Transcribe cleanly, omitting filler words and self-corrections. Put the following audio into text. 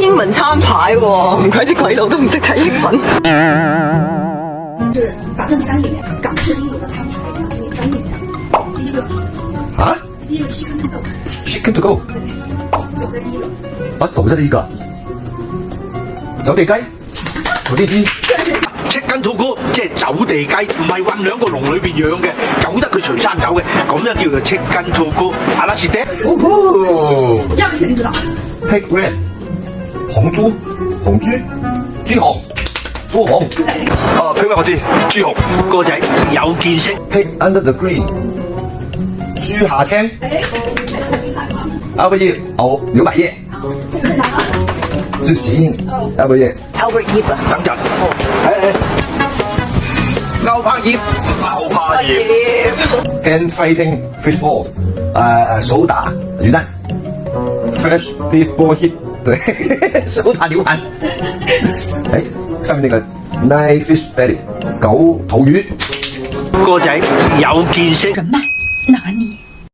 英文餐牌喎，唔怪之鬼佬都唔識睇英文。是法政3里面港式英语的餐牌，请你翻译一下。第一个啊第一个 chicken to go， ，Chicken to go， 走在第一个。走咗呢個，走地雞，走地雞。Chicken to go 即係走地雞，唔係韞兩個籠裏邊養嘅，由得佢隨山走嘅，咁樣叫做 Chicken to go。阿拉士爹，哦第二个肯定知道， ，Pig red， 紅豬，紅豬，豬紅，豬紅。哦，佢話我知，朱紅個仔有見識。Pig under the green， 豬下青。哎，还是厉害啊！阿伯爺，牛百葉，这个很难啊。之前阿伯爺。 Albert Yip 啊，等陣，牛柏葉，牛柏葉。Hand fighting fish ball， 手打魚蛋 ，fresh beef ball hit， 對，手打牛排。哎，上面那個 nine fish belly， 9頭魚。個仔有見識。人脈哪裡？